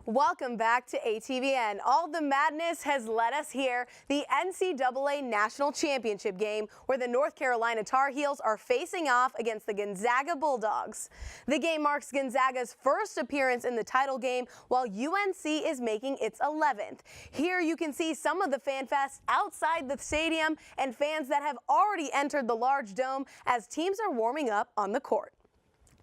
Welcome back to ATVN. All the madness has led us here, the NCAA National Championship game, where the North Carolina Tar Heels are facing off against the Gonzaga Bulldogs. The game marks Gonzaga's first appearance in the title game, while UNC is making its 11th. Here you can see some of the fan fest outside the stadium and fans that have already entered the large dome as teams are warming up on the court.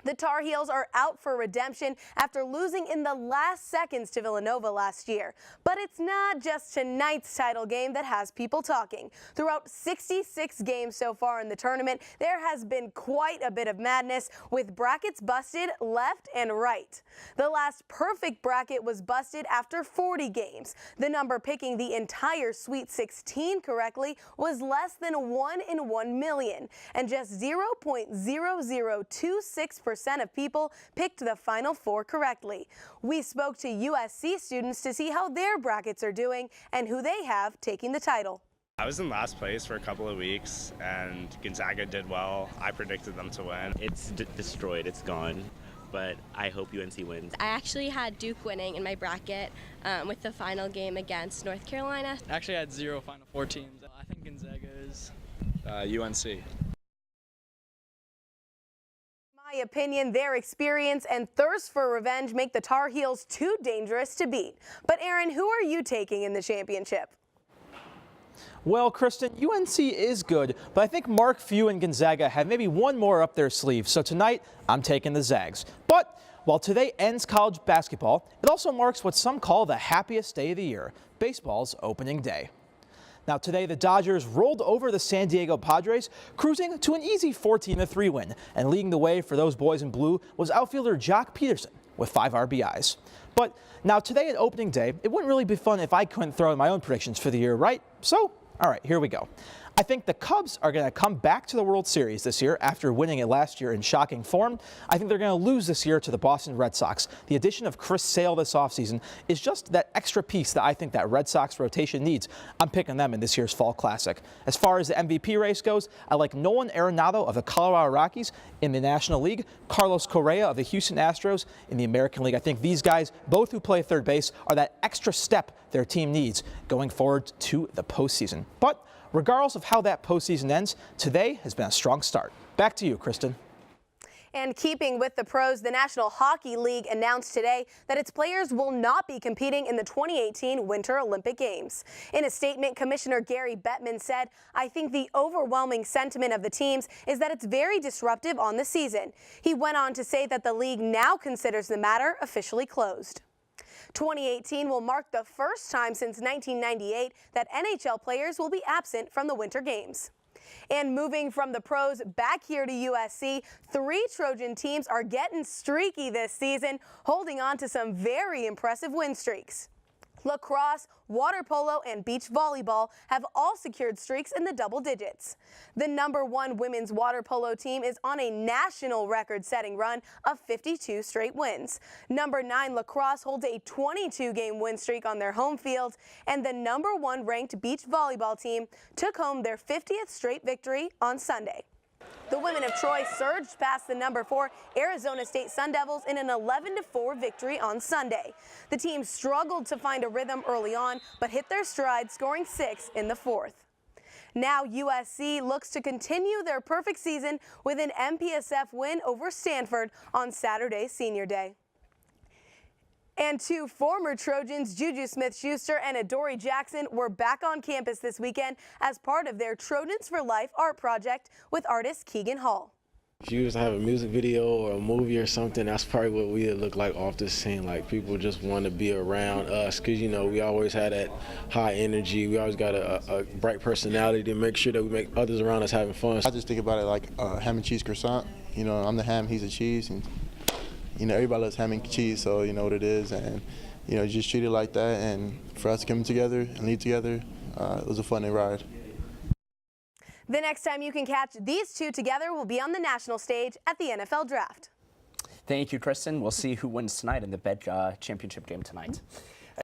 The Tar Heels are out for redemption after losing in the last seconds to Villanova last year. But it's not just tonight's title game that has people talking. Throughout 66 games so far in the tournament, there has been quite a bit of madness, with brackets busted left and right. The last perfect bracket was busted after 40 games. The number picking the entire Sweet 16 correctly was less than 1 in 1 million, and just 0.0026% of people picked the Final Four correctly. We spoke to USC students to see how their brackets are doing and who they have taking the title. I was in last place for a couple of weeks, and Gonzaga did well. I predicted them to win. It's destroyed, it's gone, but I hope UNC wins. I actually had Duke winning in my bracket with the final game against North Carolina. I actually had 0 Final Four teams. I think Gonzaga is UNC. My opinion, their experience and thirst for revenge make the Tar Heels too dangerous to beat. But Aaron, who are you taking in the championship? Well, Kristen, UNC is good, but I think Mark Few and Gonzaga have maybe one more up their sleeve. So tonight, I'm taking the Zags. But while today ends college basketball, it also marks what some call the happiest day of the year, baseball's opening day. Now today, the Dodgers rolled over the San Diego Padres, cruising to an easy 14-3 win. And leading the way for those boys in blue was outfielder Jock Peterson with 5 RBIs. But now today at opening day, it wouldn't really be fun if I couldn't throw in my own predictions for the year, right? So, all right, here we go. I think the Cubs are going to come back to the World Series this year after winning it last year in shocking form. I think they're going to lose this year to the Boston Red Sox. The addition of Chris Sale this offseason is just that extra piece that I think that Red Sox rotation needs. I'm picking them in this year's Fall Classic. As far as the MVP race goes, I like Nolan Arenado of the Colorado Rockies in the National League, Carlos Correa of the Houston Astros in the American League. I think these guys, both who play third base, are that extra step their team needs going forward to the postseason. But regardless of how that postseason ends, today has been a strong start. Back to you, Kristen. And keeping with the pros, the National Hockey League announced today that its players will not be competing in the 2018 Winter Olympic Games. In a statement, Commissioner Gary Bettman said, "I think the overwhelming sentiment of the teams is that it's very disruptive on the season." He went on to say that the league now considers the matter officially closed. 2018 will mark the first time since 1998 that NHL players will be absent from the Winter Games. And moving from the pros back here to USC, 3 Trojan teams are getting streaky this season, holding on to some very impressive win streaks. Lacrosse, water polo, and beach volleyball have all secured streaks in the double digits. The #1 women's water polo team is on a national record-setting run of 52 straight wins. #9 lacrosse holds a 22-game win streak on their home field, and the #1 ranked beach volleyball team took home their 50th straight victory on Sunday. The women of Troy surged past the #4 Arizona State Sun Devils in an 11-4 victory on Sunday. The team struggled to find a rhythm early on, but hit their stride, scoring 6 in the 4th. Now USC looks to continue their perfect season with an MPSF win over Stanford on Saturday's Senior Day. And 2 former Trojans, Juju Smith-Schuster and Adoree Jackson, were back on campus this weekend as part of their Trojans for Life art project with artist Keegan Hall. If you was to have a music video or a movie or something, that's probably what we would look like off the scene. Like, people just want to be around us because, you know, we always had that high energy. We always got a bright personality to make sure that we make others around us having fun. I just think about it like ham and cheese croissant. You know, I'm the ham, he's the cheese, and you know, everybody loves ham and cheese, so you know what it is, and you know, just treat it like that. And for us to come together and lead together, it was a fun ride. The next time you can catch these 2 together will be on the national stage at the NFL Draft. Thank you, Kristen. We'll see who wins tonight in the Bed Championship game tonight.